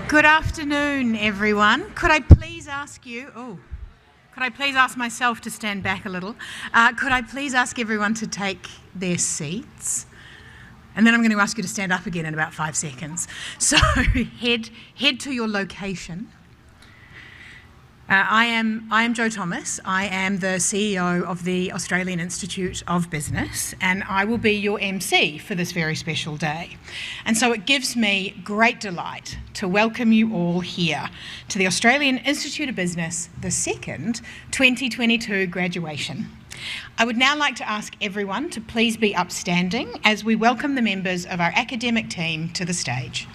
Good afternoon, everyone. Could I please ask myself to stand back a little? Could I please ask everyone to take their seats? And then I'm going to ask you to stand up again in about 5 seconds. So head to your location. I am Jo Thomas. I am the CEO of the Australian Institute of Business, and I will be your MC for this very special day. And so it gives me great delight to welcome you all here to the Australian Institute of Business, the second 2022 graduation. I would now like to ask everyone to please be upstanding as we welcome the members of our academic team to the stage.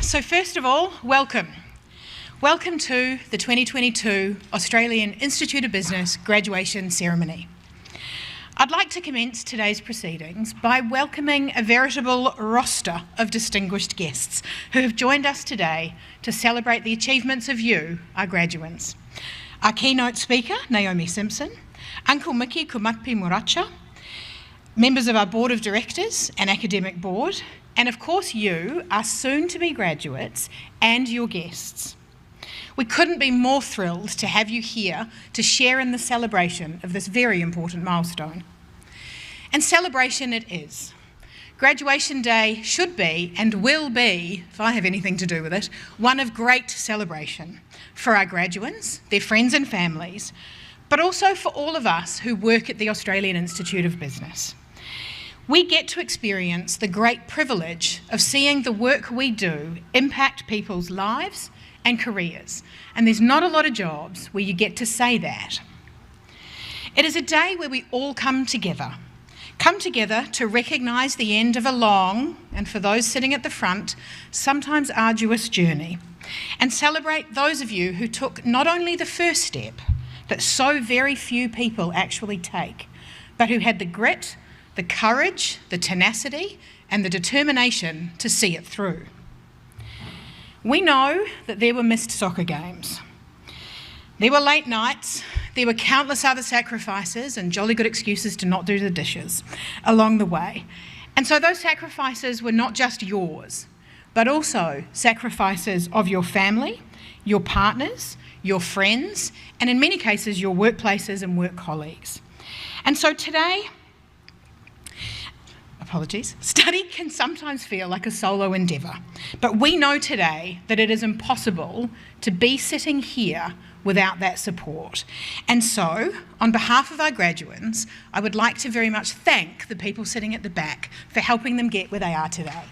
So first of all, welcome. Welcome to the 2022 Australian Institute of Business Graduation Ceremony. I'd like to commence today's proceedings by welcoming a veritable roster of distinguished guests who have joined us today to celebrate the achievements of you, our graduates. Our keynote speaker, Naomi Simpson, Uncle Mickey Kumatpi Muracha, members of our Board of Directors and Academic Board, and of course you, our soon-to-be graduates, and your guests. We couldn't be more thrilled to have you here to share in the celebration of this very important milestone. And celebration it is. Graduation Day should be, and will be, if I have anything to do with it, one of great celebration for our graduates, their friends and families, but also for all of us who work at the Australian Institute of Business. We get to experience the great privilege of seeing the work we do impact people's lives and careers, and there's not a lot of jobs where you get to say that. It is a day where we all come together to recognise the end of a long, and for those sitting at the front, sometimes arduous journey, and celebrate those of you who took not only the first step that so very few people actually take, but who had the grit, the courage, the tenacity, and the determination to see it through. We know that there were missed soccer games. There were late nights, there were countless other sacrifices and jolly good excuses to not do the dishes along the way. And so those sacrifices were not just yours, but also sacrifices of your family, your partners, your friends, and in many cases your workplaces and work colleagues. And so today, study can sometimes feel like a solo endeavour, but we know today that it is impossible to be sitting here without that support. And so, on behalf of our graduates, I would like to very much thank the people sitting at the back for helping them get where they are today.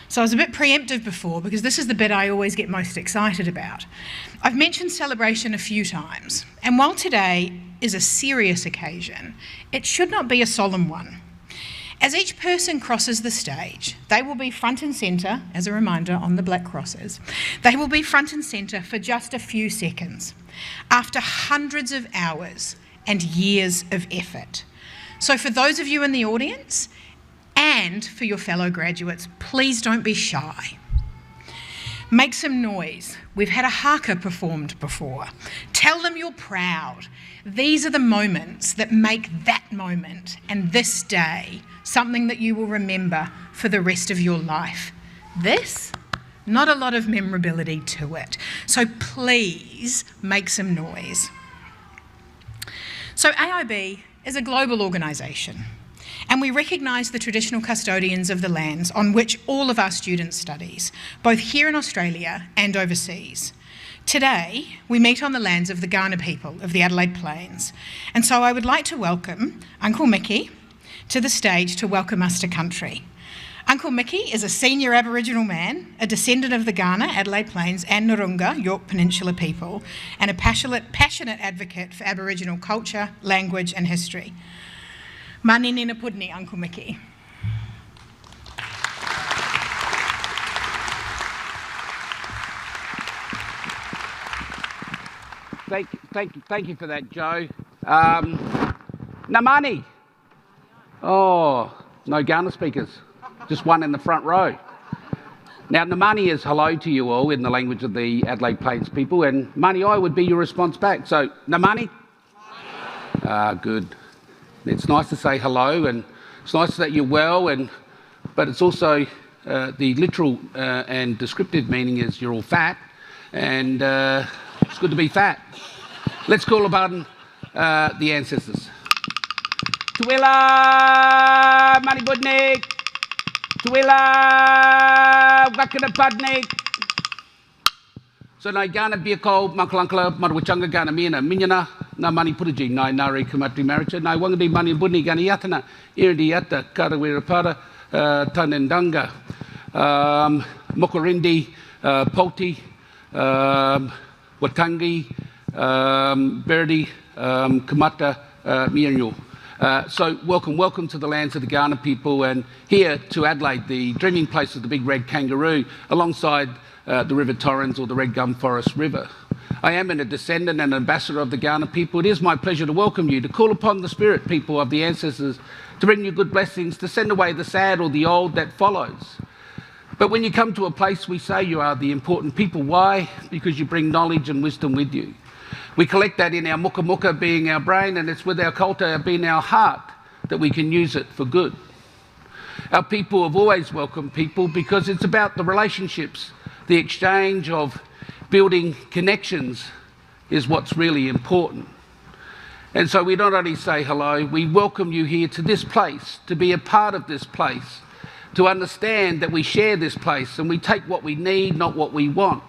So I was a bit preemptive before because this is the bit I always get most excited about. I've mentioned celebration a few times, and while today is a serious occasion, it should not be a solemn one. As each person crosses the stage, they will be front and centre, as a reminder on the black crosses, they will be front and centre for just a few seconds, after hundreds of hours and years of effort. So for those of you in the audience, and for your fellow graduates, please don't be shy. Make some noise. We've had a haka performed before. Tell them you're proud. These are the moments that make that moment and this day something that you will remember for the rest of your life. This, not a lot of memorability to it. So please make some noise. So AIB is a global organisation, and we recognise the traditional custodians of the lands on which all of our students studies, both here in Australia and overseas. Today, we meet on the lands of the Kaurna people of the Adelaide Plains, and so I would like to welcome Uncle Mickey to the stage to welcome us to country. Uncle Mickey is a senior Aboriginal man, a descendant of the Kaurna, Adelaide Plains and Narunga, York Peninsula people, and a passionate advocate for Aboriginal culture, language and history. Mani nina pudni, Uncle Mickey. Thank you for that, Joe. Namani. Oh, no Kaurna speakers. Just one in the front row. Now, Namani is hello to you all in the language of the Adelaide Plains people, and Mani I would be your response back. So, Namani? Good. It's nice to say hello, and it's nice that you're well, but it's also the literal and descriptive meaning is you're all fat, and it's good to be fat. Let's call upon the ancestors. Tuwila Manibudnik, Tuwila Wakanapadnik. So na Kaurna Biako, Makalankala, Marwachanga Kaurna Mina, Minyana, na Mani Puraji, na Nari Kumatri Maricha, na Wangadi Mani Budni Gani Yatana, Irdi Yata, Karawirapara, Tanendanga, Mokorindi, Poti, Watangi, Berdi, Kamata, Mianyu. So welcome to the lands of the Kaurna people, and here to Adelaide, the dreaming place of the big red kangaroo, alongside the River Torrens or the Red Gum Forest River. I am a descendant and ambassador of the Kaurna people. It is my pleasure to welcome you, to call upon the spirit people of the ancestors to bring you good blessings, to send away the sad or the old that follows. But when you come to a place, we say you are the important people. Why? Because you bring knowledge and wisdom with you. We collect that in our muka muka being our brain, and it's with our kulta being our heart that we can use it for good. Our people have always welcomed people because it's about the relationships, the exchange of building connections is what's really important. And so we not only say hello, we welcome you here to this place, to be a part of this place, to understand that we share this place and we take what we need, not what we want.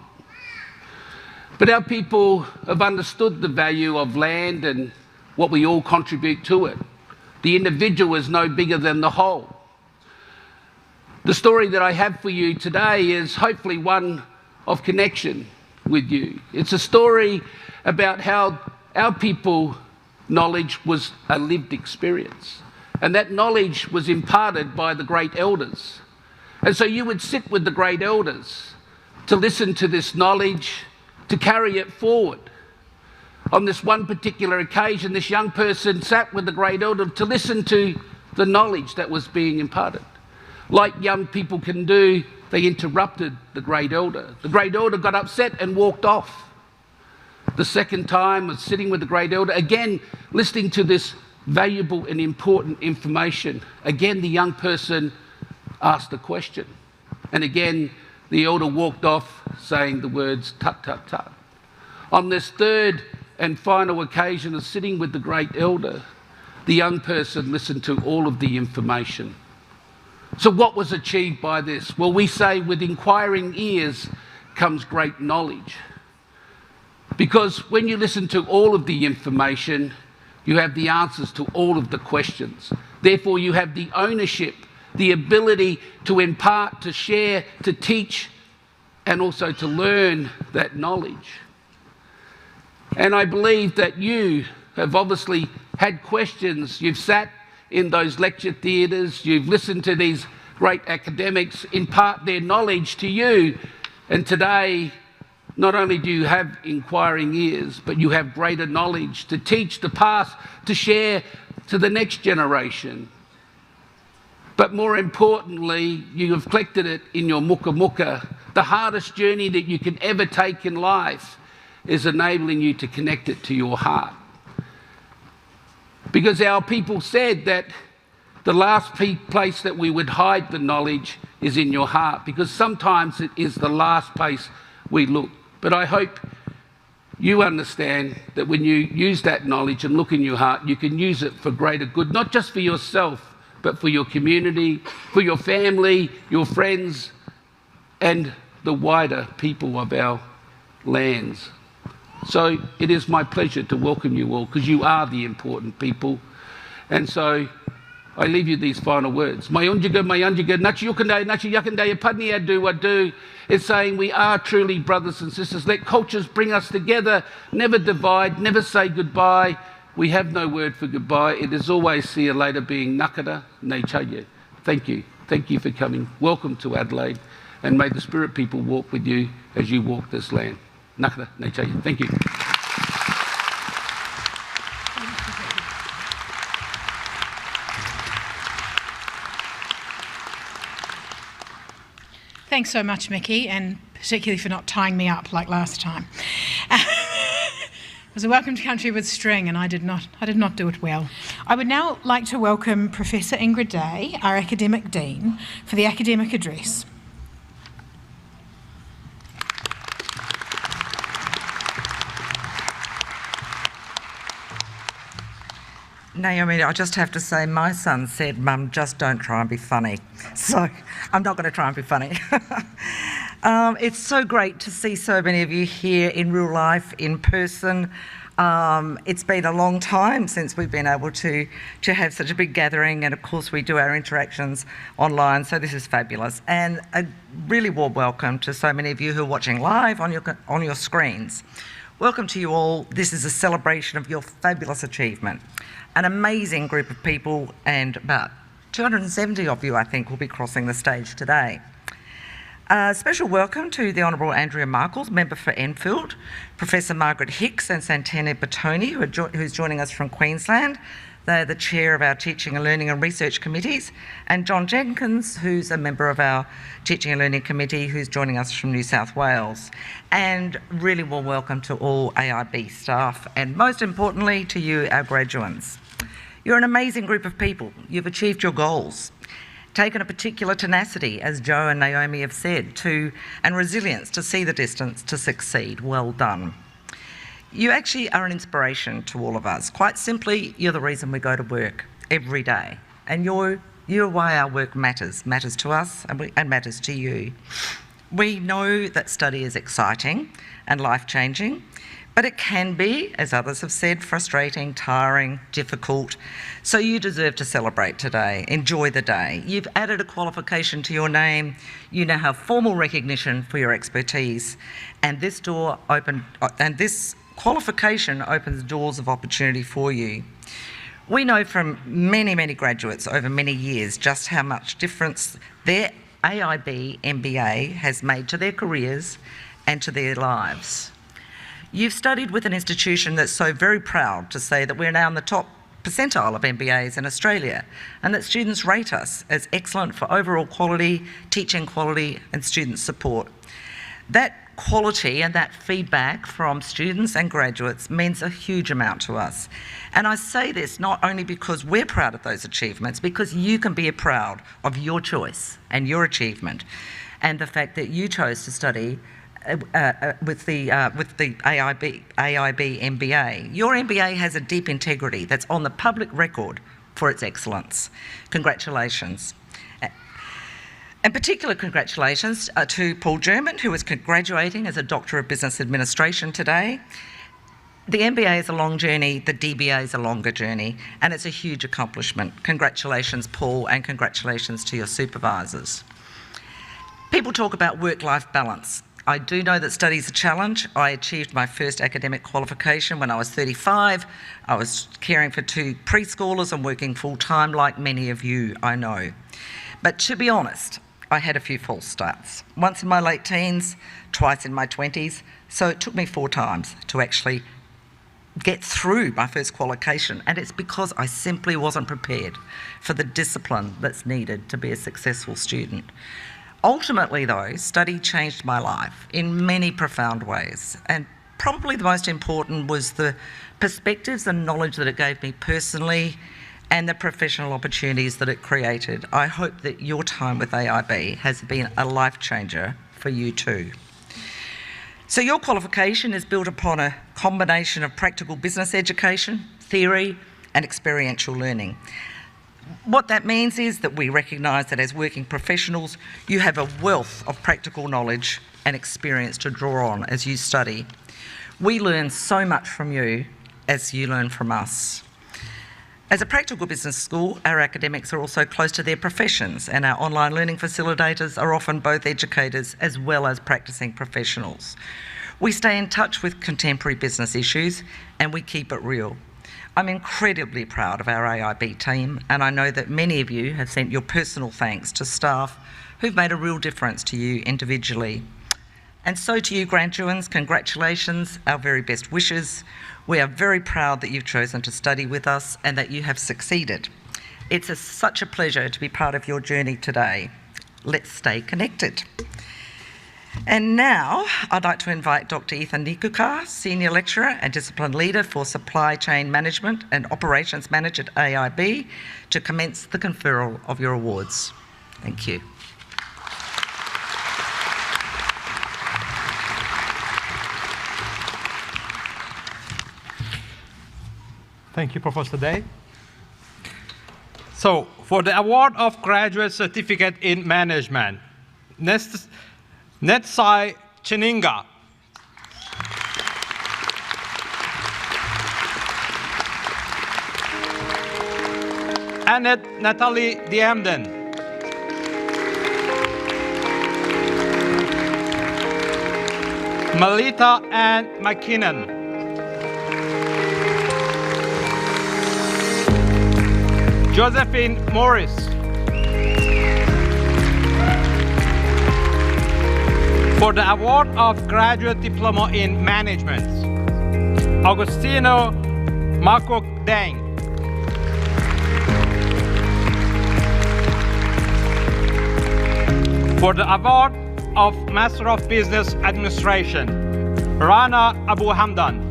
But our people have understood the value of land and what we all contribute to it. The individual is no bigger than the whole. The story that I have for you today is hopefully one of connection with you. It's a story about how our people knowledge was a lived experience, and that knowledge was imparted by the great elders. And so you would sit with the great elders to listen to this knowledge, to carry it forward. On this one particular occasion, this young person sat with the great elder to listen to the knowledge that was being imparted. Like young people can do, they interrupted the great elder. The great elder got upset and walked off. The second time was sitting with the great elder, again listening to this valuable and important information. Again, the young person asked a question. And again, the elder walked off saying the words, tut, tut, tut. On this third and final occasion of sitting with the great elder, the young person listened to all of the information. So what was achieved by this? Well, we say with inquiring ears comes great knowledge. Because when you listen to all of the information, you have the answers to all of the questions. Therefore, you have the ownership, the ability to impart, to share, to teach, and also to learn that knowledge. And I believe that you have obviously had questions. You've sat in those lecture theatres, you've listened to these great academics impart their knowledge to you, and today not only do you have inquiring ears, but you have greater knowledge to teach, to pass, to share to the next generation. But more importantly, you have collected it in your muka muka. The hardest journey that you can ever take in life is enabling you to connect it to your heart. Because our people said that the last place that we would hide the knowledge is in your heart, because sometimes it is the last place we look. But I hope you understand that when you use that knowledge and look in your heart, you can use it for greater good, not just for yourself, but for your community, for your family, your friends, and the wider people of our lands. So it is my pleasure to welcome you all, because you are the important people. And so I leave you these final words. Mayunjiga, nachi yukandai, nachi yakandai, padni adu wadu. It's saying we are truly brothers and sisters. Let cultures bring us together, never divide, never say goodbye. We have no word for goodbye. It is always see you later, being nakada nechaye. Thank you. Thank you for coming. Welcome to Adelaide, and may the spirit people walk with you as you walk this land. Nakada nechaye. Thank you. Thanks so much, Mickey, and particularly for not tying me up like last time. It was a welcome to country with string, and I did not do it well. I would now like to welcome Professor Ingrid Day, our Academic Dean, for the academic address. Naomi, I just have to say, my son said, Mum, just don't try and be funny. So I'm not going to try and be funny. It's so great to see so many of you here in real life, in person. It's been a long time since we've been able to have such a big gathering, and of course we do our interactions online, so this is fabulous. And a really warm welcome to so many of you who are watching live on your screens. Welcome to you all. This is a celebration of your fabulous achievement. An amazing group of people, and about 270 of you, I think, will be crossing the stage today. A special welcome to the Honourable Andrea Markles, Member for Enfield, Professor Margaret Hicks and Santana Bertoni, who's joining us from Queensland. They're the chair of our Teaching and Learning and Research Committees, and John Jenkins, who's a member of our Teaching and Learning Committee, who's joining us from New South Wales. And really warm welcome to all AIB staff, and most importantly to you, our graduates. You're an amazing group of people. You've achieved your goals, taken a particular tenacity, as Joe and Naomi have said, and resilience to see the distance to succeed. Well done. You actually are an inspiration to all of us. Quite simply, you're the reason we go to work every day. And you're why our work matters to us and matters to you. We know that study is exciting and life-changing, but it can be, as others have said, frustrating, tiring, difficult. So you deserve to celebrate today. Enjoy the day. You've added a qualification to your name. You now have formal recognition for your expertise. And this qualification opens doors of opportunity for you. We know from many, many graduates over many years just how much difference their AIB MBA has made to their careers and to their lives. You've studied with an institution that's so very proud to say that we're now in the top percentile of MBAs in Australia, and that students rate us as excellent for overall quality, teaching quality and student support. That quality and that feedback from students and graduates means a huge amount to us. And I say this not only because we're proud of those achievements, because you can be proud of your choice and your achievement, and the fact that you chose to study with the AIB MBA. Your MBA has a deep integrity that's on the public record for its excellence. Congratulations. And particular congratulations to Paul German, who is graduating as a Doctor of Business Administration today. The MBA is a long journey, the DBA is a longer journey, and it's a huge accomplishment. Congratulations, Paul, and congratulations to your supervisors. People talk about work-life balance, I do know that study is a challenge. I achieved my first academic qualification when I was 35. I was caring for 2 preschoolers and working full-time like many of you, I know. But to be honest, I had a few false starts. Once in my late teens, twice in my 20s, so it took me 4 times to actually get through my first qualification, and it's because I simply wasn't prepared for the discipline that's needed to be a successful student. Ultimately though, study changed my life in many profound ways, and probably the most important was the perspectives and knowledge that it gave me personally and the professional opportunities that it created. I hope that your time with AIB has been a life changer for you too. So your qualification is built upon a combination of practical business education, theory and experiential learning. What that means is that we recognise that as working professionals, you have a wealth of practical knowledge and experience to draw on as you study. We learn so much from you as you learn from us. As a practical business school, our academics are also close to their professions, and our online learning facilitators are often both educators as well as practising professionals. We stay in touch with contemporary business issues and we keep it real. I'm incredibly proud of our AIB team, and I know that many of you have sent your personal thanks to staff who've made a real difference to you individually. And so to you graduates, congratulations, our very best wishes. We are very proud that you've chosen to study with us and that you have succeeded. It's such a pleasure to be part of your journey today. Let's stay connected. And now I'd like to invite Dr. Ethan Nikukar, Senior Lecturer and Discipline Leader for Supply Chain Management and Operations Manager at AIB, to commence the conferral of your awards. Thank you. Thank you, Professor Day. So, for the award of Graduate Certificate in Management, Netsai Chininga. Annette Natalie Diamden. Melita Ann McKinnon. Josephine Morris. For the award of Graduate Diploma in Management, Agostino Makok Deng. For the award of Master of Business Administration, Rana Abu Hamdan.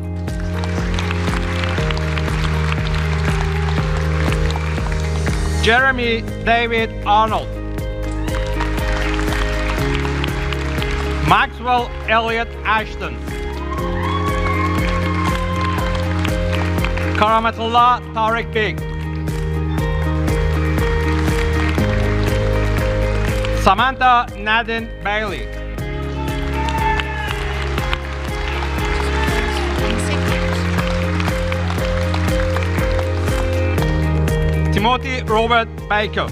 Jeremy David Arnold. Maxwell Elliott Ashton. Karamatullah Tariq Big. Samantha Nadine Bailey. Timothy Robert Baker.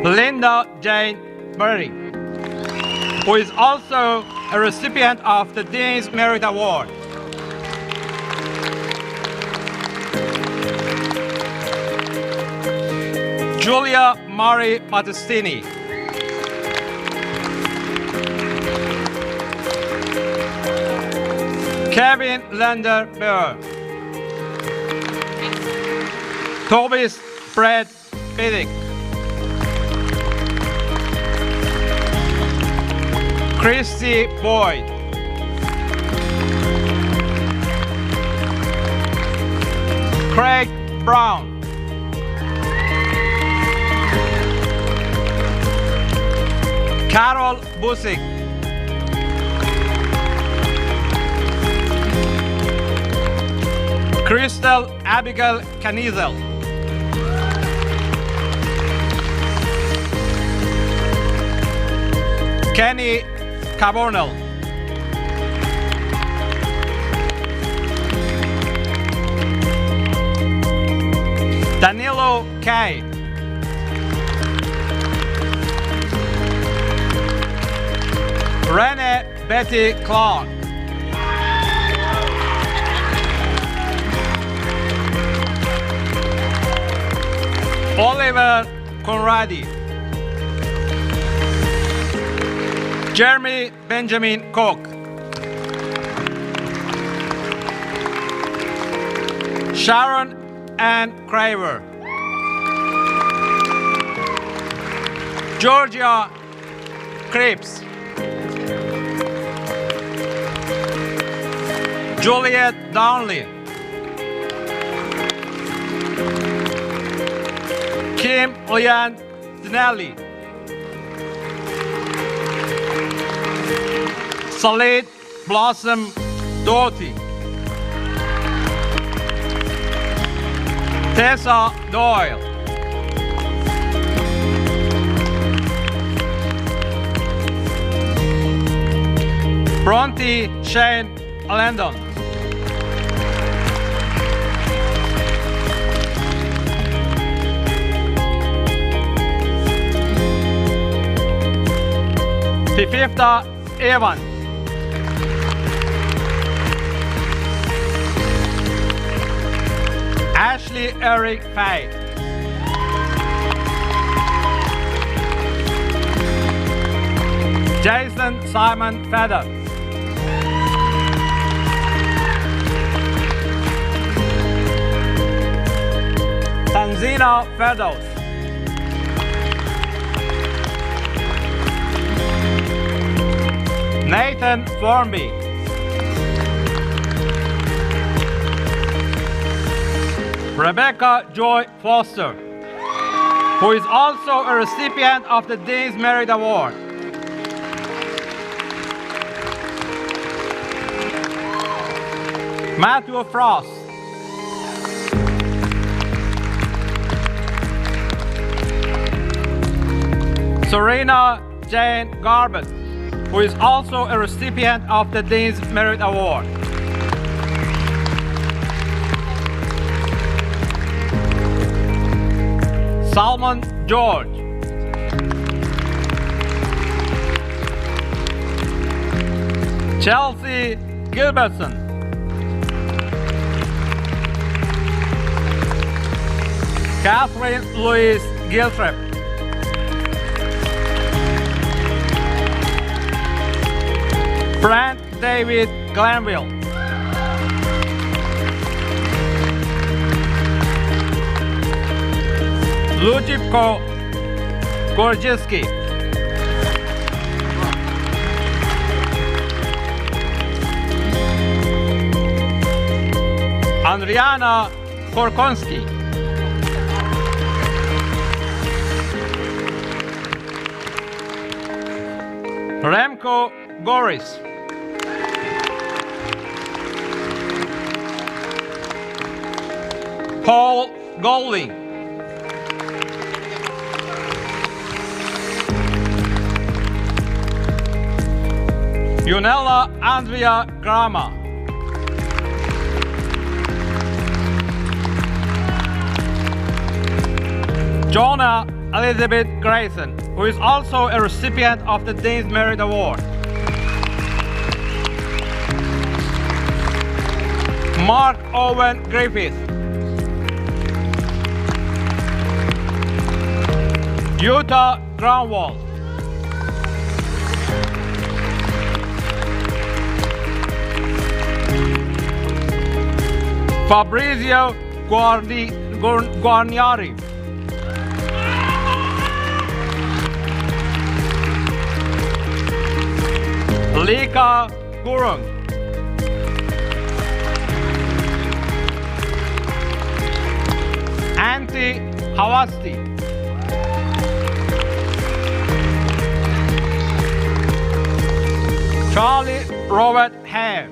Linda Jane Murray, who is also a recipient of the Dean's Merit Award. Julia Marie Battistini. Kevin Lander Bear. Tobias Brad Biddick. Christy Boyd. Craig Brown. Carol Busick. Crystal Abigail Canizel. Kenny Carbonell. Danilo Kay. Betty Clark. Oliver Conradi. Jeremy Benjamin Cook. Sharon Ann Craver. Georgia Cripps. Juliet Downley. Kim Leanne Dinelli. Salid Blossom Doughty. Tessa Doyle. Bronte Shane Landon. Fifta Evans. Ashley Eric Fay. Jason Simon Feder. Tanzina Fedos. Nathan Formby. Rebecca Joy Foster, who is also a recipient of the Dean's Merit Award. Matthew Frost. Serena Jane Garbutt, who is also a recipient of the Dean's Merit Award. Salmon George. Chelsea Gilbertson. Catherine Louise Giltrap. Brent David Glanville. Lujibko Gorgiski. Andriana Korkonski. Remco Goris. Paul Golding. Yunella Andrea Grama. Jonah Elizabeth Grayson, who is also a recipient of the Dean's Merit Award. Mark Owen Griffith. Utah Groundwall. Fabrizio Guarnieri. Lika Gurung. Antti Hawasti. Charlie Robert Hare,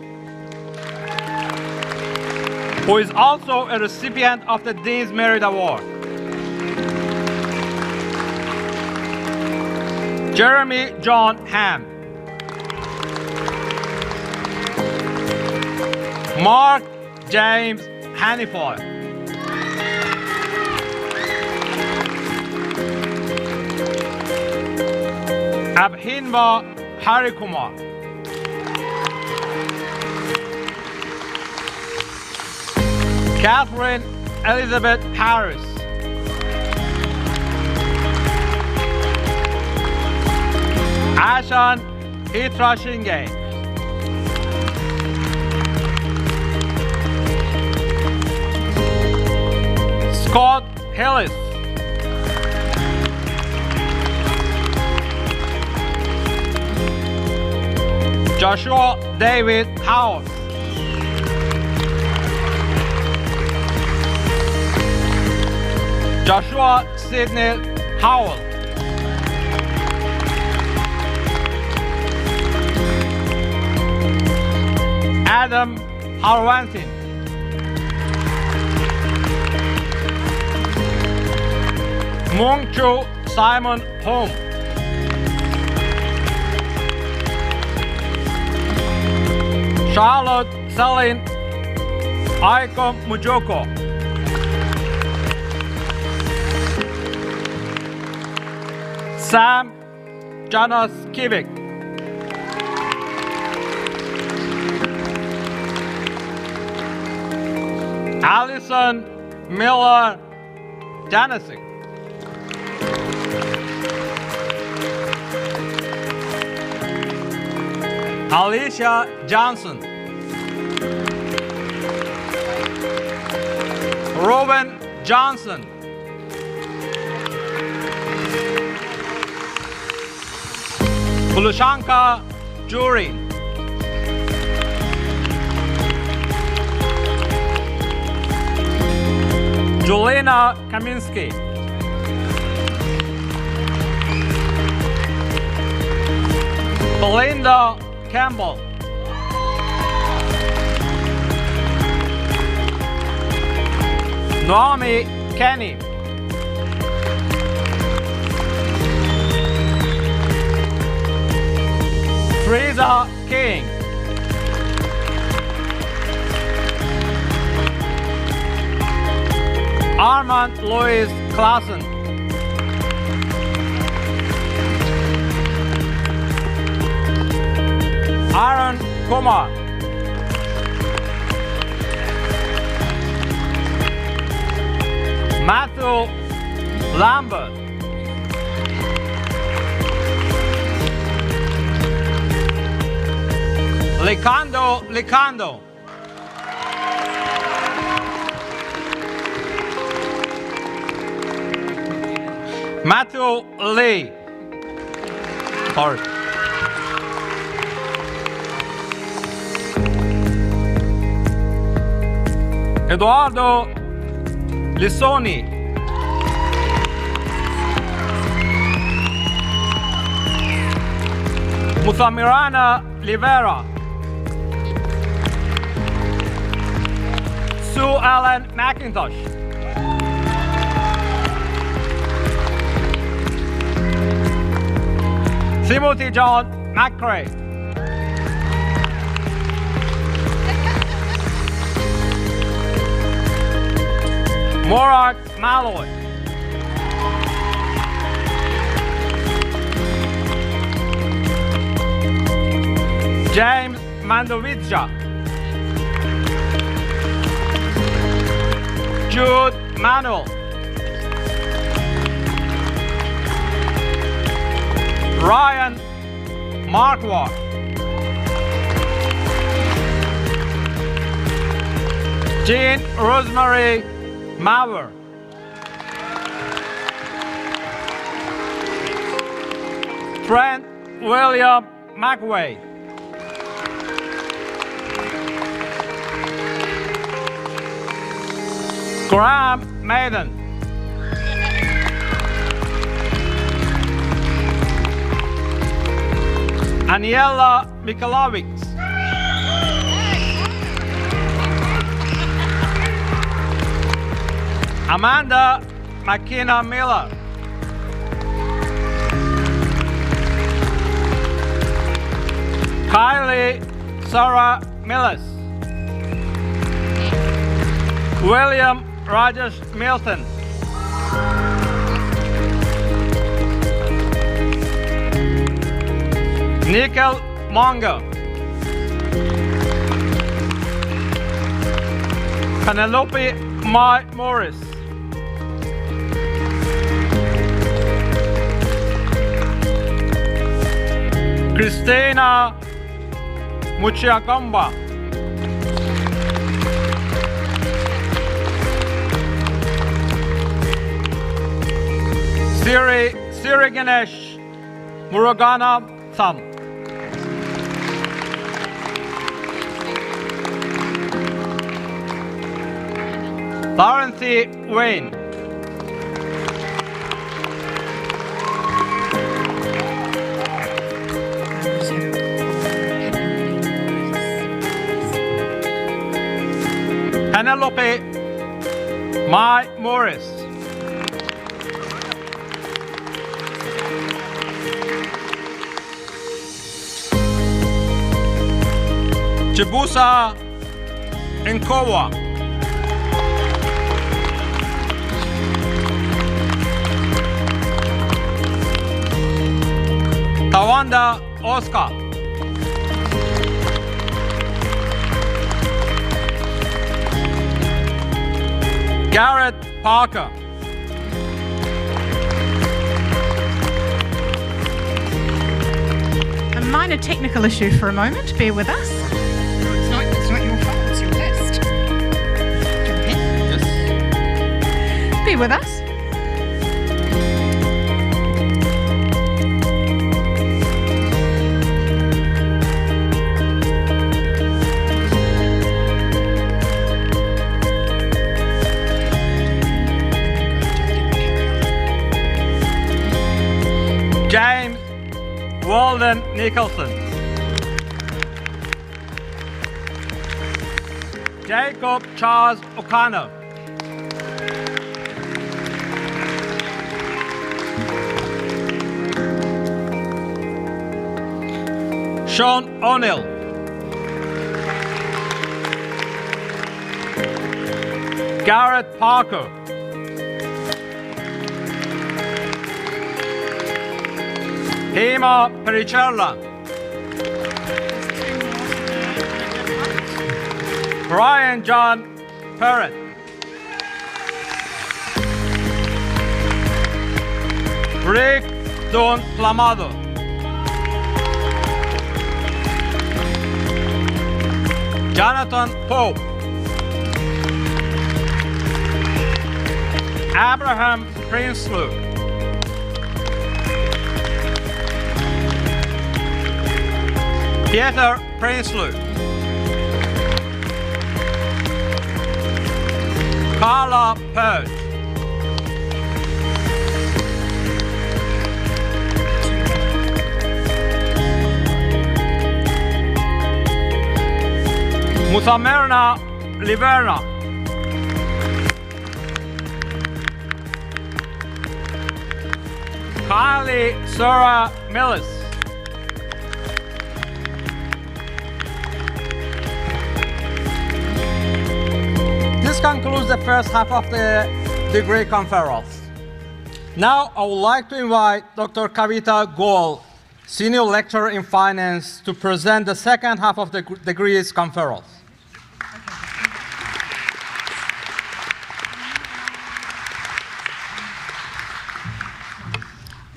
who is also a recipient of the Dean's Merit Award. Jeremy John Ham. Mark James Hanifoy. Abhinva Harikumar. Catherine Elizabeth Harris. Ashan Hitrashinge. Scott Hillis. Joshua David House. Joshua Sidney Howell. Adam Harwantin. Mungchu Simon Home. Charlotte Celine Aiko Mujoko. Sam Janos Kivik. Allison Miller Janasik. Alicia Johnson. Robin Johnson. Pulushanka Jury. Julina Kaminsky. Belinda Campbell. Naomi Kenny. Teresa King. Armand Louis Klassen. Aaron Kumar. Matthew Lambert. Licando. Matthew Lee. Sorry. Eduardo Lissoni. Muthamirana Livera. Sue Ellen McIntosh. Timothy John McCrae. Morak Malloy. James Mandovitja. Jude Manuel. Ryan Markwart. Jean Rosemary Mauer. Trent William McWay. Graham Maiden. Aniela Mikalovic. Amanda McKenna Miller. Kylie Sarah Millis. William Rajesh Milton. Nickel Mongo. Penelope Mai Morris. Christina Muchiakamba. Siri Ganesh Murugana Tham. Dorothy Wayne. Penelope Mai Morris. Chibusa Nkowa. Tawanda Oscar. Garrett Parker. A minor technical issue for a moment. Bear with us. It's not your fault. It's your list. Do you have a pen? Yes. Bear with us. James Walden Nicholson. Jacob Charles O'Connor. Sean O'Neill. Garrett Parker. Hema Perichella. Brian John Perrett. Rick Don Clamado. Jonathan Pope. Abraham Prinsloo. Peter Prinsloo. Carla Purge. Musamerna Liverna. Kylie Sarah Millis. This concludes the first half of the degree conference. Now I would like to invite Dr. Kavita Goel, Senior Lecturer in Finance, to present the second half of the degrees conference.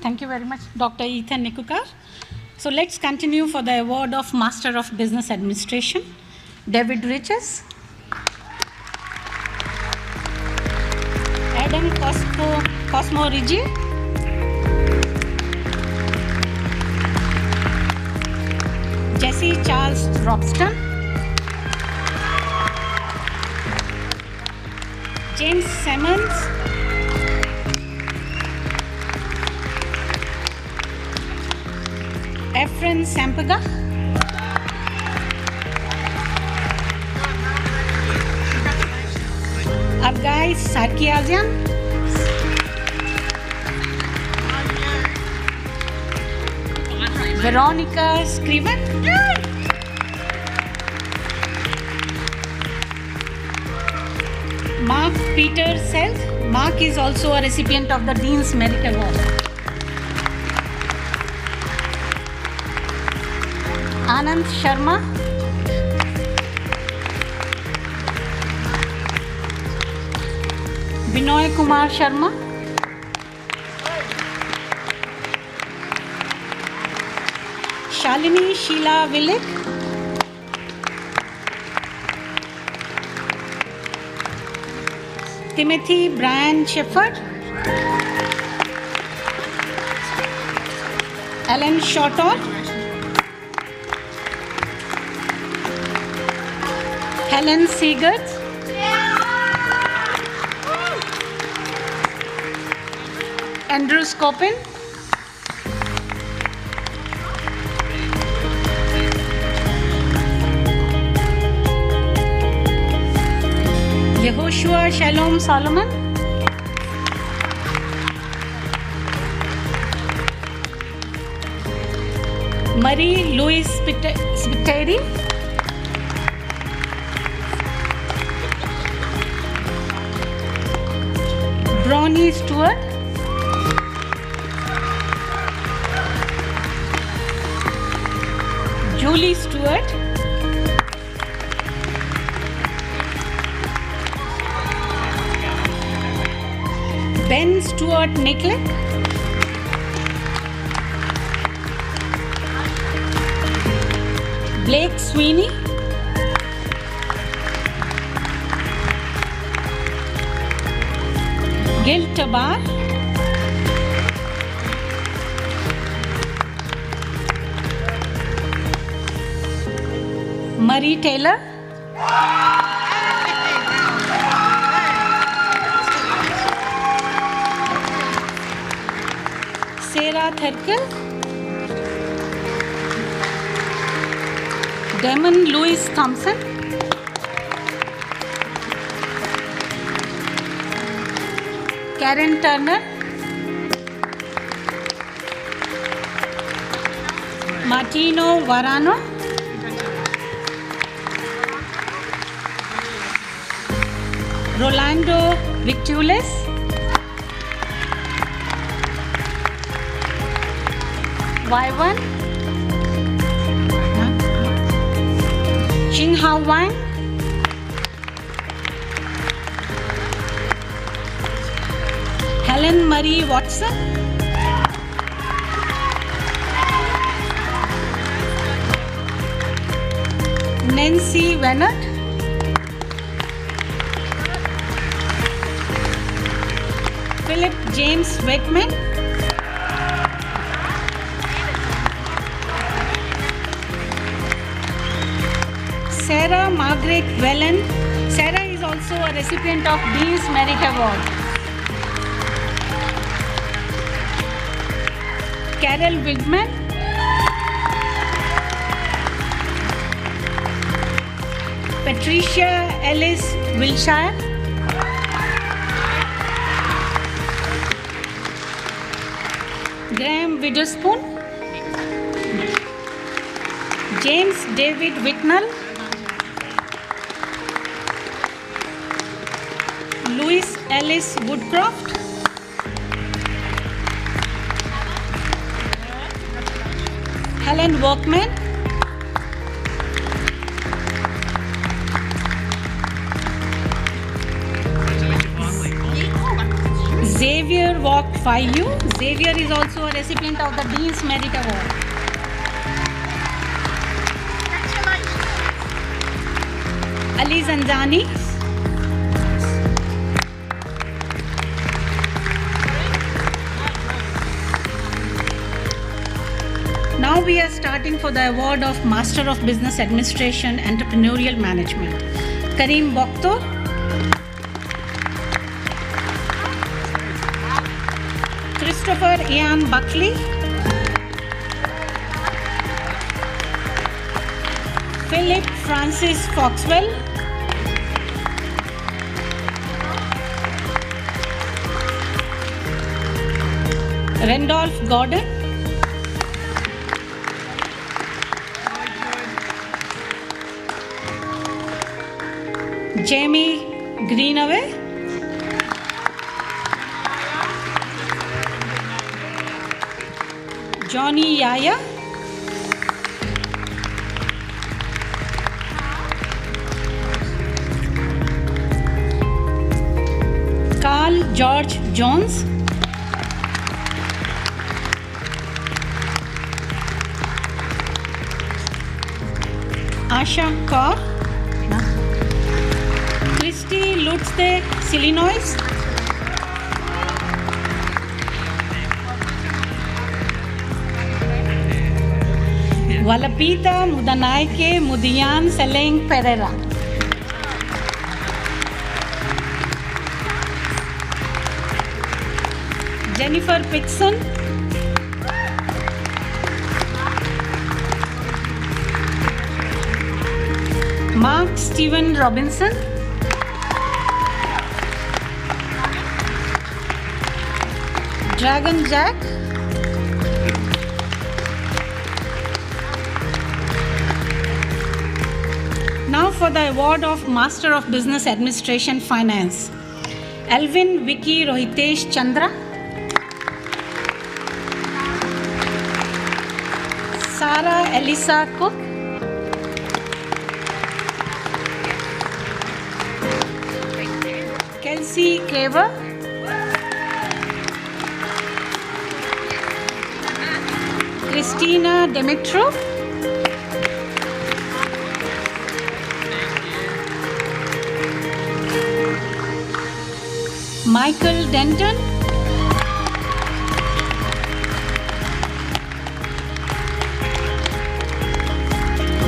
Thank you very much, Dr. Ethan Nikukar. So let's continue for the award of Master of Business Administration. David Riches. Adam Cosmo Rigi. Jesse Charles Roxton. James Simmons. Efren Sampaga. Argai Sarkiazian. Veronica Scriven. Mark Peter Self. Mark is also a recipient of the Dean's Merit Award. Anand Sharma. Binoy Kumar Sharma, Shalini Sheila Villik, Timothy Brian Shepherd, Alan Shortor, Helen Seegert, Andrew Scopin, Yehoshua Shalom Solomon, Marie Louise Spiteri, Bronnie Stewart, Julie Stewart, Ben Stewart Nicklick, Blake Sweeney, Gil Tabar, Marie Taylor, Sarah Therkel, Damon Louis Thompson, Karen Turner, Martino Varano, Rolando Victules, Y1, Jing Hao Wang, Helen Marie Watson, Nancy Vennert, Philip James Whitman, Sarah Margaret Wellen. Sarah is also a recipient of Dean's Merit Award. Carol Wigman, Patricia Ellis Wilshire, Graham Witherspoon, James David Wicknell, Louis Ellis Woodcroft, Helen Workman, Xavier Walk Fayu. Xavier is also a recipient of the Dean's Merit Award. Ali Zanjani, now we are starting for the award of Master of Business Administration Entrepreneurial Management. Kareem Boktor, Christopher Ian Buckley, Philip Francis Foxwell, Randolph Gordon, Jamie Greenaway, Johnny Yaya, Carl George Jones. Asha Kaur. Christy Lutz de Illinois. Walapita Mudanaike Mudian Seleng Pereira. Jennifer Pitson. Mark Stephen Robinson. Dragon Jack. Now for the award of Master of Business Administration Finance. Alvin Vicky Rohitesh Chandra. Sarah Elisa Cook. Kelsey Craver. Christina Demetro. Michael Denton.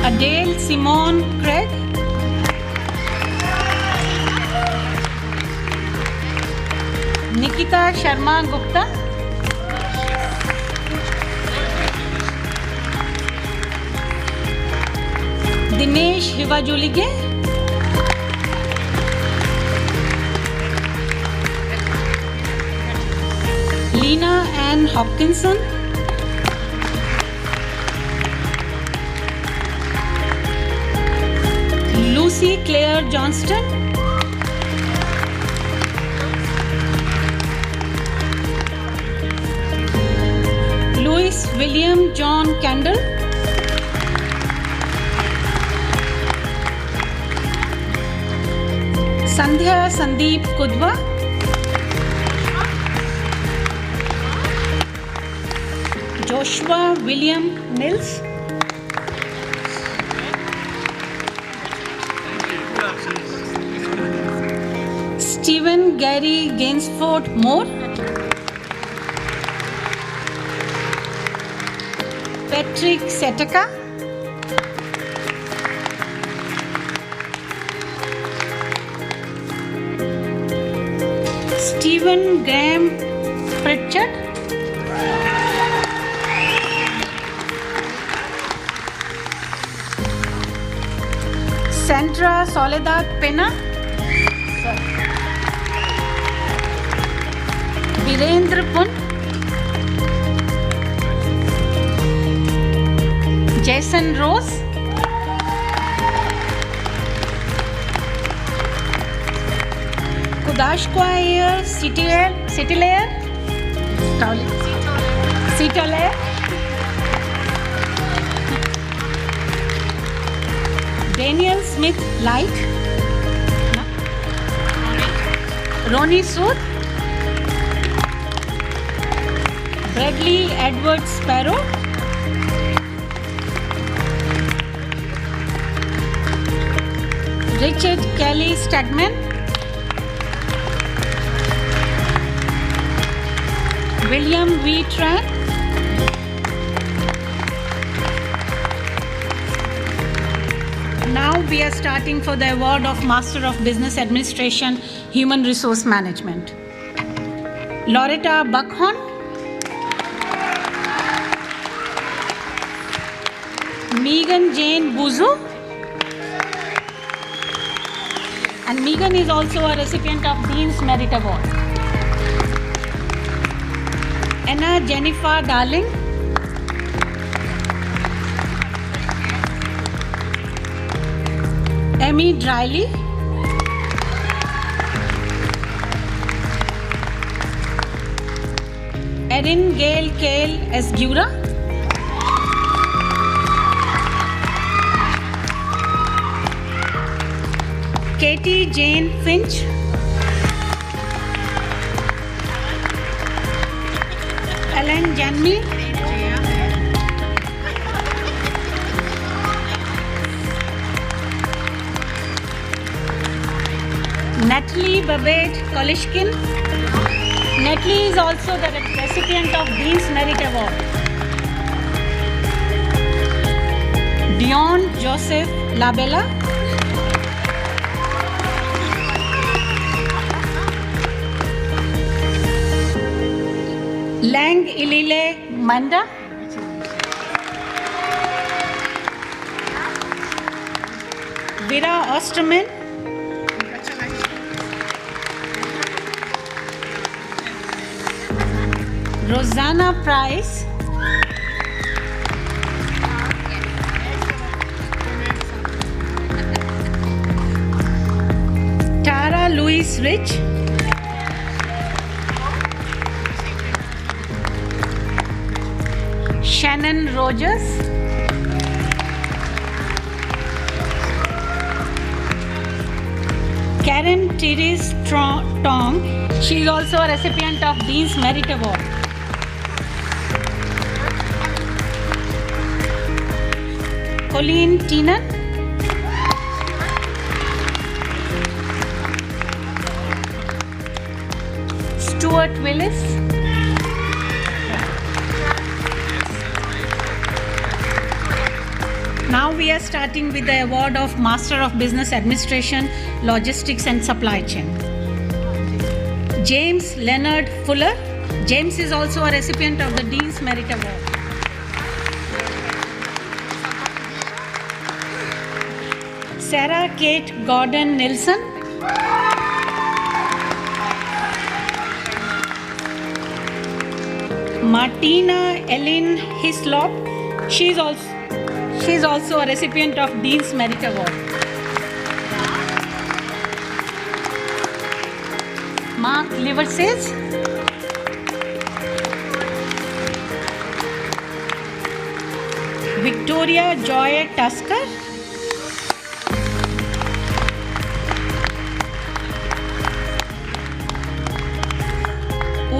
Adele Simone Craig. Nikita Sharma Gupta. Dinesh Hivajulige. Lena Ann Hopkinson. Lucy Claire Johnston. Louis William John Kendall. Sandhya Sandeep Kudwa. Joshua William Mills. Stephen Gary Gainsford Moore. Patrick Seteka. Stephen Graham Pritchard. Sandra Soledad Pena. Virendra Pun. Jason Rose. Kudashquire Citelaire. Daniel Smith Light. Ronnie Sood. Bradley Edward Sparrow. Richard Kelly Stagman. William V. Tran. Now we are starting for the award of Master of Business Administration, Human Resource Management. Loretta Buckhorn. Megan Jane Buzu. And Megan is also a recipient of Dean's Merit Award. Anna Jennifer Darling. Emmy Driley. Erin Gail Kale Esgura. Katie Jane Finch. Karen Janmi, Natalie Babette Kolishkin. Natalie is also the recipient of Dean's Merit Award. Dion Joseph Labella. Lang Ilile Manda. Vera Osterman. Rosanna Price. Tara Louise Rich. Shannon Rogers. Karen Therese Tong. She is also a recipient of Dean's Merit Award. Colleen Teenan. Stuart Willis. Now we are starting with the award of Master of Business Administration, Logistics and Supply Chain. James Leonard Fuller. James is also a recipient of the Dean's Merit Award. Sarah Kate Gordon Nilsson. Martina Ellen Hislop. She is also a recipient of Dean's Merit Award. Mark Liversays. Victoria Joy Tusker.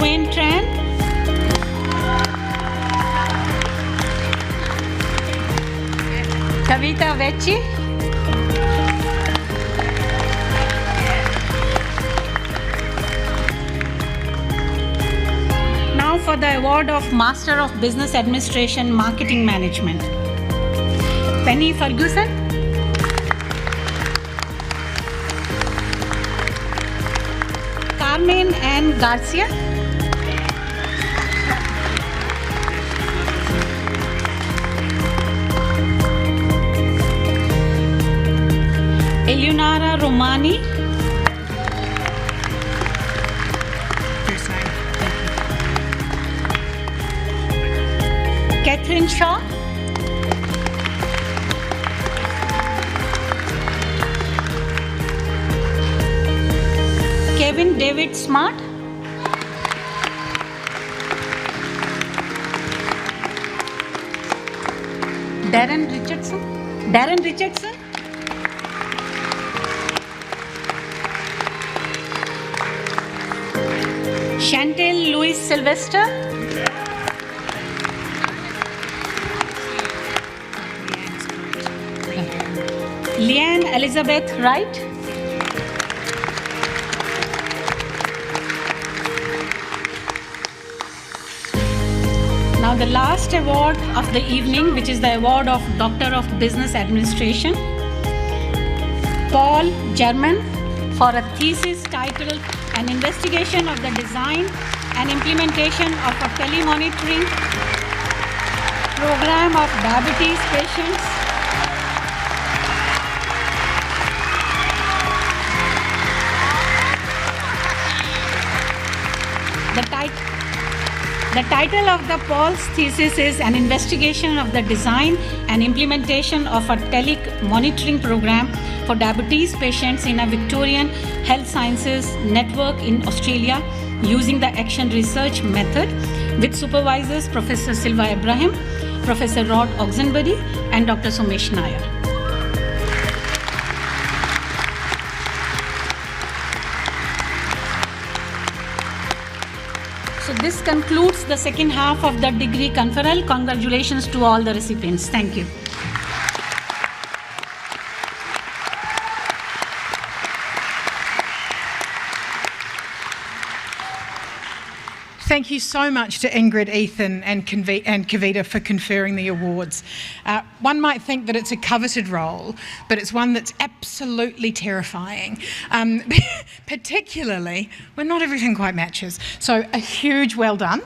Wayne Tran. Kavita Vecchi. Now for the award of Master of Business Administration, Marketing Management. Penny Ferguson. Carmen Ann Garcia. Eleonora Romani. Catherine Shaw. Kevin David Smart. Darren Richardson. Chantel Louis Sylvester. Leanne Elizabeth Wright. Now the last award of the evening, which is the award of Doctor of Business Administration, Paul German, for a thesis titled An Investigation of the Design and Implementation of a Telemonitoring Program of Diabetes Patients. The title of the Paul's thesis is An Investigation of the Design and Implementation of a Telemonitoring Program for Diabetes Patients in a Victorian Health Sciences Network in Australia using the Action Research Method, with supervisors Professor Silva Ibrahim, Professor Rod Oxenbury and Dr. Somesh Nair. So this concludes the second half of the degree conferral. Congratulations to all the recipients. Thank you. Thank you so much to Ingrid, Ethan and Kavita for conferring the awards. One might think that it's a coveted role, but it's one that's absolutely terrifying, particularly when not everything quite matches. So a huge well done.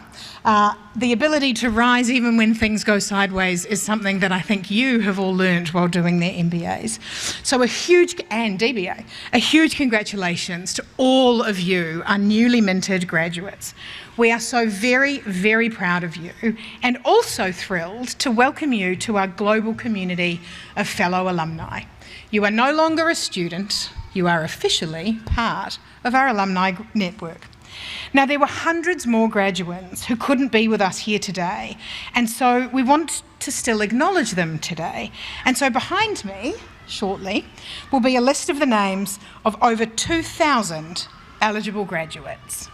The ability to rise even when things go sideways is something that I think you have all learned while doing their MBAs. So and DBA, a huge congratulations to all of you, our newly minted graduates. We are so very, very proud of you and also thrilled to welcome you to our global community of fellow alumni. You are no longer a student, you are officially part of our alumni network. Now, there were hundreds more graduates who couldn't be with us here today, and so we want to still acknowledge them today. And so behind me, shortly, will be a list of the names of over 2,000 eligible graduates.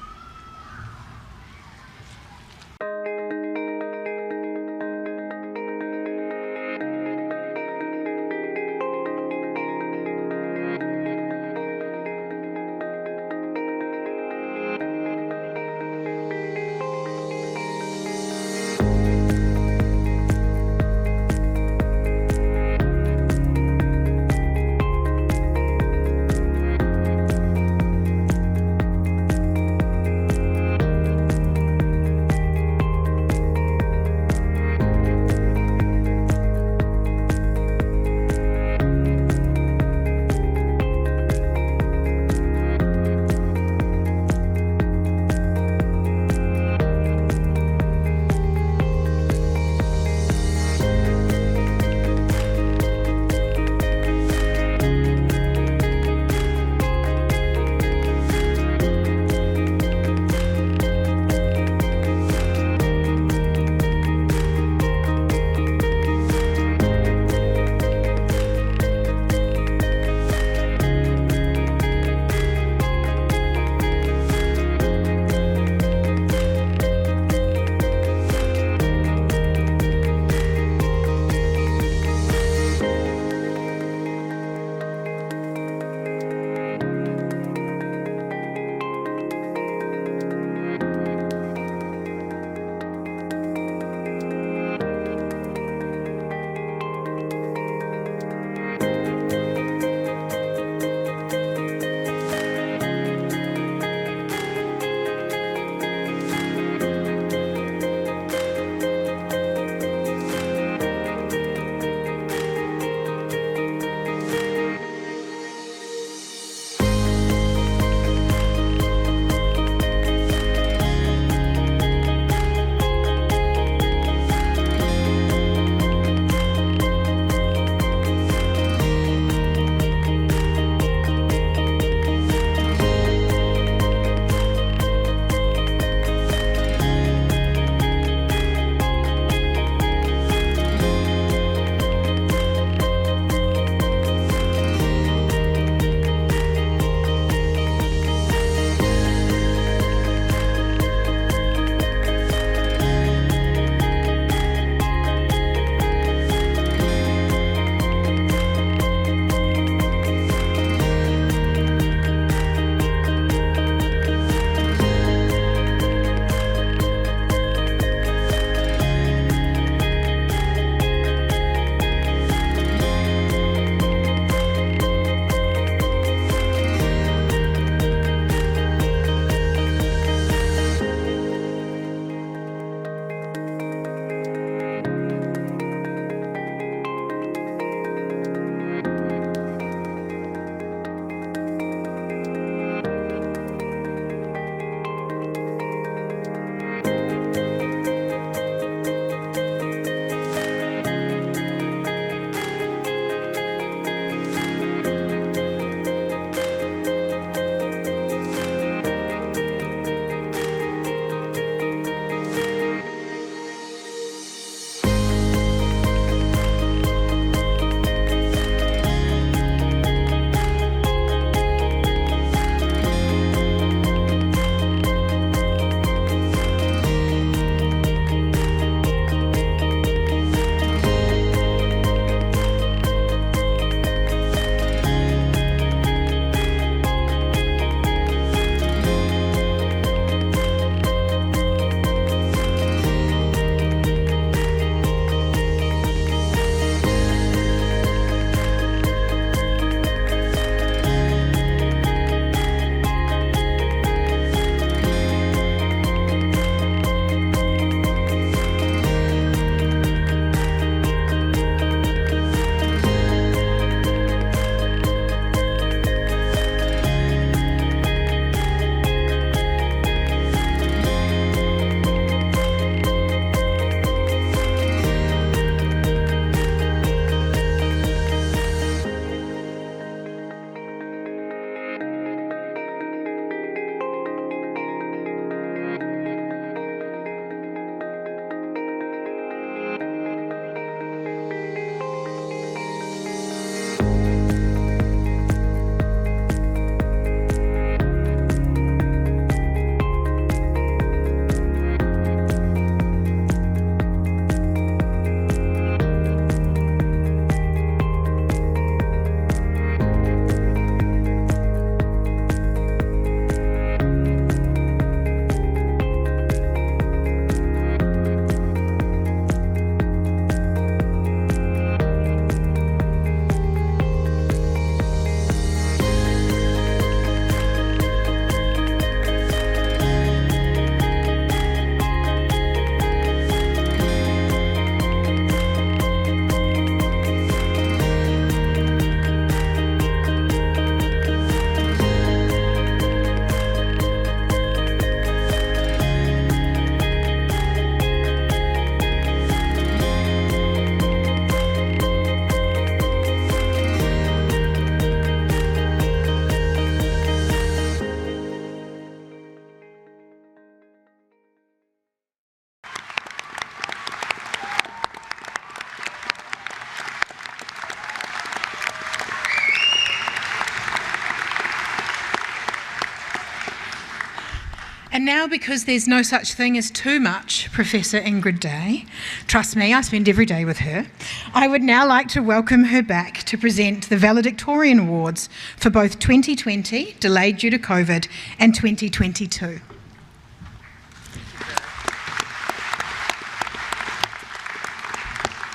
And now, because there's no such thing as too much Professor Ingrid Day, trust me, I spend every day with her, I would now like to welcome her back to present the Valedictorian Awards for both 2020, delayed due to COVID, and 2022.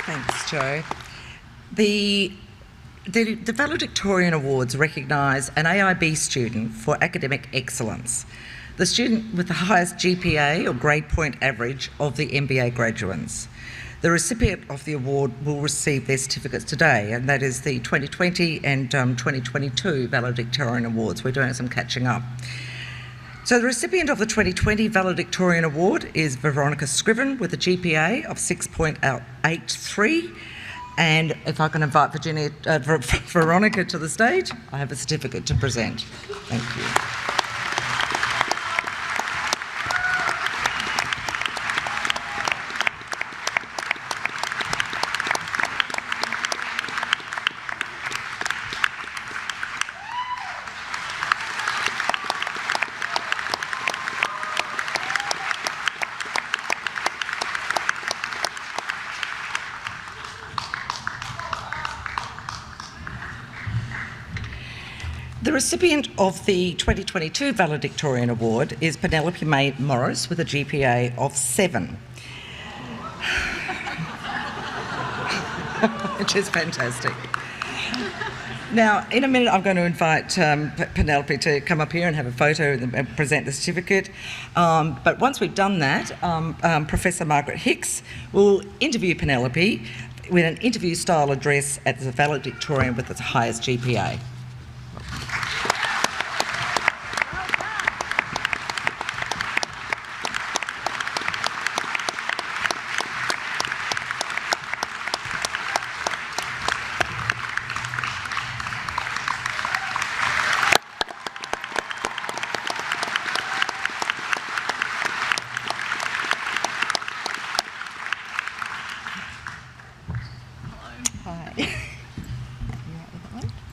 Thanks, Jo. The Valedictorian Awards recognise an AIB student for academic excellence, the student with the highest GPA or grade point average of the MBA graduates. The recipient of the award will receive their certificates today, and that is the 2020 and 2022 Valedictorian Awards. We're doing some catching up. So the recipient of the 2020 Valedictorian Award is Veronica Scriven with a GPA of 6.83. And if I can invite Veronica to the stage, I have a certificate to present. Thank you. The recipient of the 2022 Valedictorian Award is Penelope May Morris with a GPA of 7. Which is fantastic. Now, in a minute, I'm going to invite Penelope to come up here and have a photo and present the certificate. But once we've done that, Professor Margaret Hicks will interview Penelope with an interview-style address at the valedictorian with the highest GPA.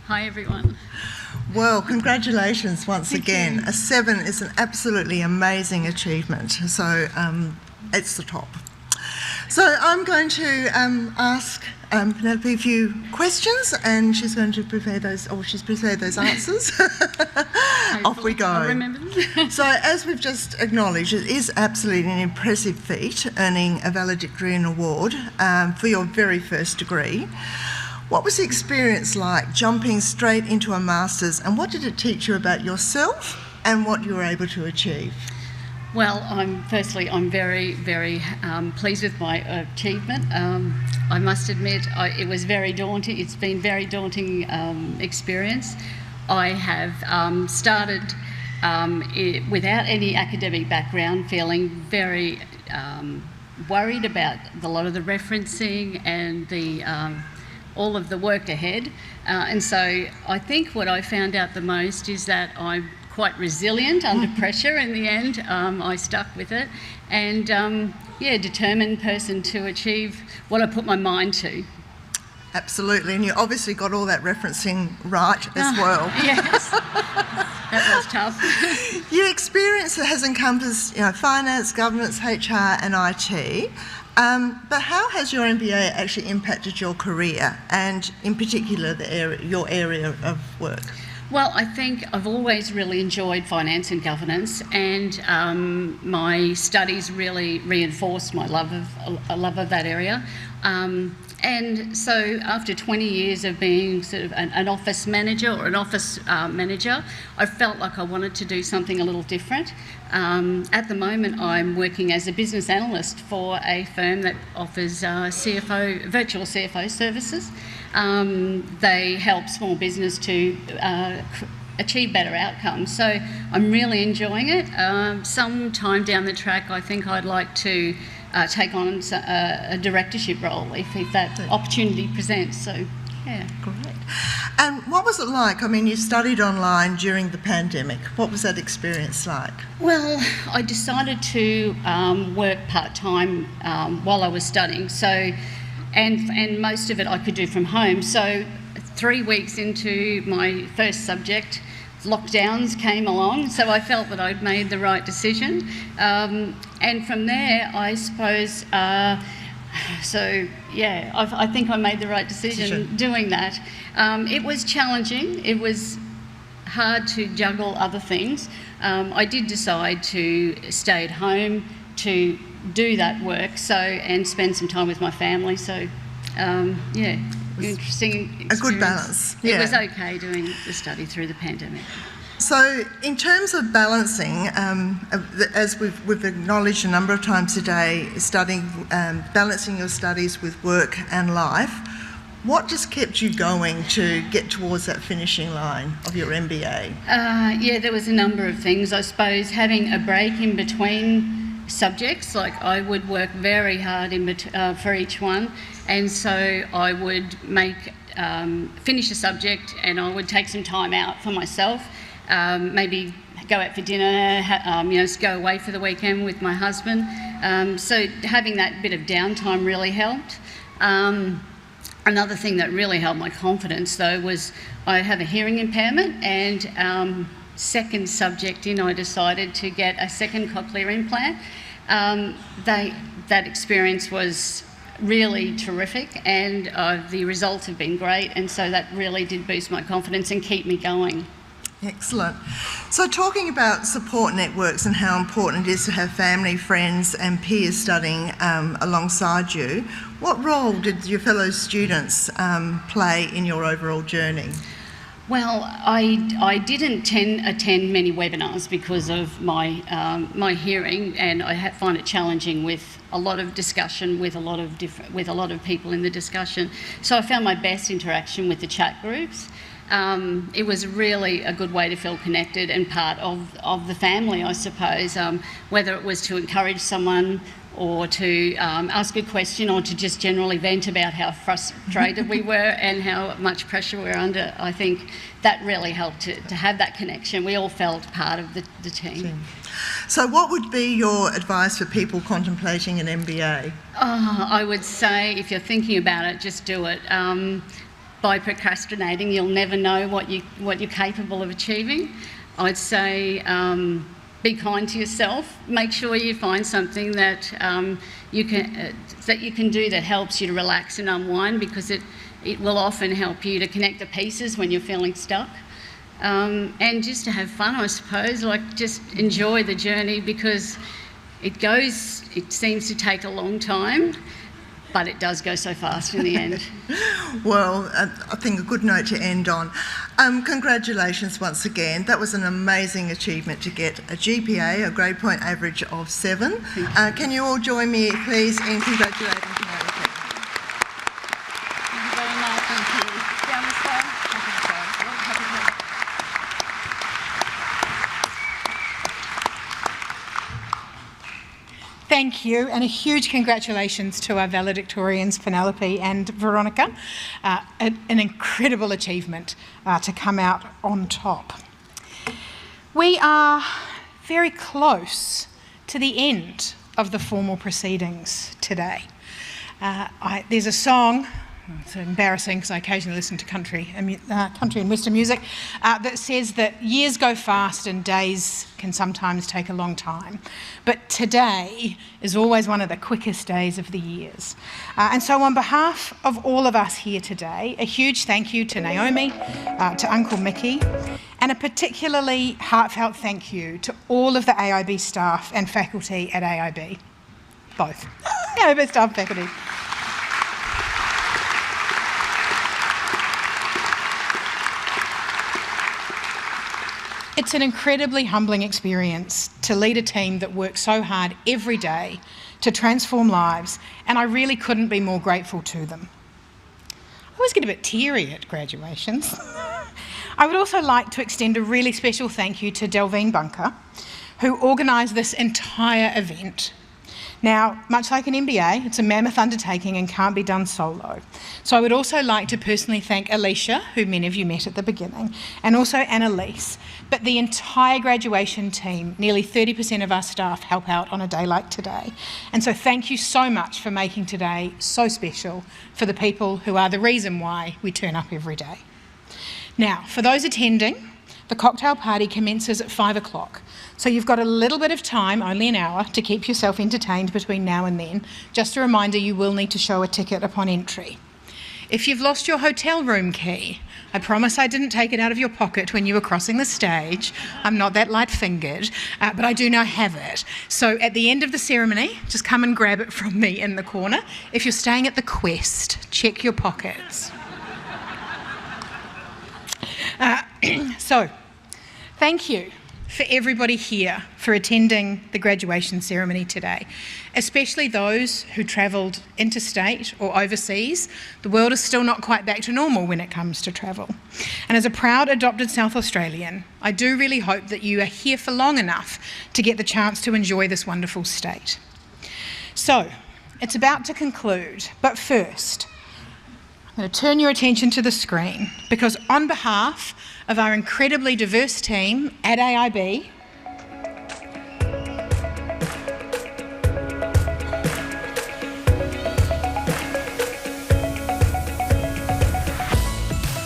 Hi everyone. Well, congratulations once again. A 7 is an absolutely amazing achievement, so it's the top. So I'm going to ask Penelope a few questions, and she's going to prepare those, or she's prepared those answers. Off we go. I'll remember them. So as we've just acknowledged, it is absolutely an impressive feat, earning a valedictorian award for your very first degree. What was the experience like jumping straight into a master's, and what did it teach you about yourself and what you were able to achieve? Well, I'm very, very pleased with my achievement. I must admit, it was very daunting. It's been a very daunting experience. I have started without any academic background, feeling very worried about a lot of the referencing and the all of the work ahead. And so I think what I found out the most is that I'm quite resilient under pressure in the end. I stuck with it, and determined person to achieve what I put my mind to. Absolutely, and you obviously got all that referencing right as well. Yes, that was tough. Your experience has encompassed, finance, governance, HR, and IT. But how has your MBA actually impacted your career, and in particular your area of work? Well, I think I've always really enjoyed finance and governance, and my studies really reinforced my love of that area. And so after 20 years of being sort of an office manager or an office manager, I felt like I wanted to do something a little different. At the moment, I'm working as a business analyst for a firm that offers virtual CFO services. They help small business to achieve better outcomes. So I'm really enjoying it. Sometime down the track, I think I'd like to take on a directorship role if that opportunity presents. So, yeah. Great. And what was it like? I mean, you studied online during the pandemic. What was that experience like? Well, I decided to work part-time while I was studying. So, and most of it I could do from home. So 3 weeks into my first subject, lockdowns came along, so I felt that I'd made the right decision. And from there, I suppose, I think I made the right decision doing that. It was challenging. It was hard to juggle other things. I did decide to stay at home to do that work and spend some time with my family. So, interesting experience. A good balance. Yeah. It was okay doing the study through the pandemic. So, in terms of balancing, as we've acknowledged a number of times today, balancing your studies with work and life, what just kept you going to get towards that finishing line of your MBA? There was a number of things. I suppose having a break in between subjects, like I would work very hard for each one, and so I would finish a subject and I would take some time out for myself, maybe go out for dinner, go away for the weekend with my husband. So having that bit of downtime really helped. Another thing that really helped my confidence, though, was I have a hearing impairment, and second subject in, I decided to get a second cochlear implant. That experience was really terrific, and the results have been great, and so that really did boost my confidence and keep me going. Excellent. So talking about support networks and how important it is to have family, friends and peers studying alongside you, what role did your fellow students play in your overall journey? Well, I didn't attend many webinars because of my hearing, and I find it challenging with a lot of discussion with a lot of people in the discussion. So I found my best interaction with the chat groups. It was really a good way to feel connected and part of the family, I suppose, whether it was to encourage someone or to ask a question or to just generally vent about how frustrated we were and how much pressure we were under. I think that really helped to have that connection. We all felt part of the team. So what would be your advice for people contemplating an MBA? I would say if you're thinking about it, just do it. By procrastinating, you'll never know what you're capable of achieving. I'd say be kind to yourself. Make sure you find something that you can do that helps you to relax and unwind, because it will often help you to connect the pieces when you're feeling stuck. And just to have fun, I suppose. Like, just enjoy the journey, because it seems to take a long time, but it does go so fast in the end. Well, I think a good note to end on. Congratulations once again. That was an amazing achievement to get a GPA, a grade point average of 7. Can you all join me, please, in congratulating Penelope? Thank you very much. Thank you. Down the side. Thank you, and a huge congratulations to our valedictorians, Penelope and Veronica. An incredible achievement to come out on top. We are very close to the end of the formal proceedings today. There's a song, it's embarrassing because I occasionally listen to country and Western music, that says that years go fast and days can sometimes take a long time. But today is always one of the quickest days of the years. And so on behalf of all of us here today, a huge thank you to Naomi, to Uncle Mickey, and a particularly heartfelt thank you to all of the AIB staff and faculty at AIB. Both. AIB staff and faculty. It's an incredibly humbling experience to lead a team that works so hard every day to transform lives, and I really couldn't be more grateful to them. I always get a bit teary at graduations. I would also like to extend a really special thank you to Delvine Bunker, who organised this entire event. Now, much like an MBA, it's a mammoth undertaking and can't be done solo. So I would also like to personally thank Alicia, who many of you met at the beginning, and also Annalise. But the entire graduation team, nearly 30% of our staff, help out on a day like today. And so thank you so much for making today so special for the people who are the reason why we turn up every day. Now, for those attending, The cocktail party commences at 5 o'clock. So you've got a little bit of time, only an hour, to keep yourself entertained between now and then. Just a reminder, you will need to show a ticket upon entry. If you've lost your hotel room key, I promise I didn't take it out of your pocket when you were crossing the stage. I'm not that light-fingered, but I do now have it. So at the end of the ceremony, just come and grab it from me in the corner. If you're staying at the Quest, check your pockets. So, thank you for everybody here for attending the graduation ceremony today, especially those who travelled interstate or overseas. The world is still not quite back to normal when it comes to travel. And as a proud adopted South Australian, I do really hope that you are here for long enough to get the chance to enjoy this wonderful state. So, it's about to conclude, but first, I'm going to turn your attention to the screen because on behalf of our incredibly diverse team at AIB,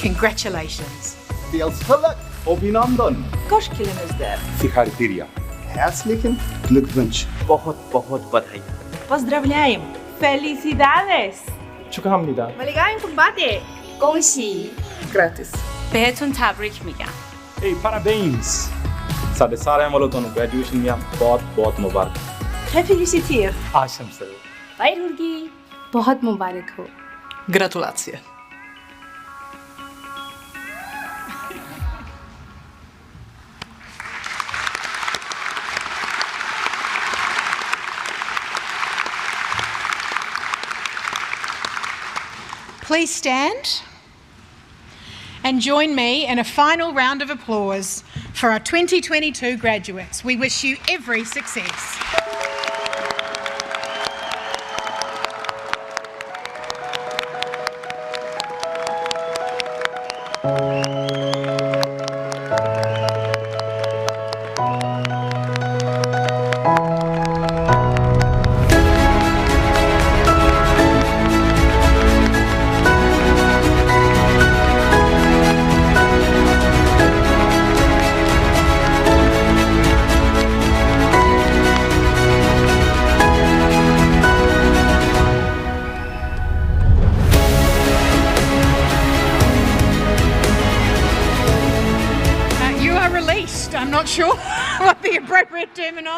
congratulations. Yalçalak, Obinandan. Hoş geldinizler. Сихартирия. Herzlichen Glückwunsch. बहुत बधाई. Поздравляем. Felicidades. 축하합니다. Maligayang pagbati. 恭喜 Grátis. بهتون تبریک میگم. Hey, parabéns. ਸਾਡੇ ਸਾਰਿਆਂ ਵੱਲੋਂ ਤੁਹਾਨੂੰ graduation ਦੀਆਂ ਬਹੁਤ ਮੁਬਾਰਕ. Très félicitaires. ਆਸ਼ੰਸਾ. Vai Rurgi. बहुत मुबारक हो. Gratulacje. Please stand and join me in a final round of applause for our 2022 graduates. We wish you every success. I'm not sure what the appropriate terminology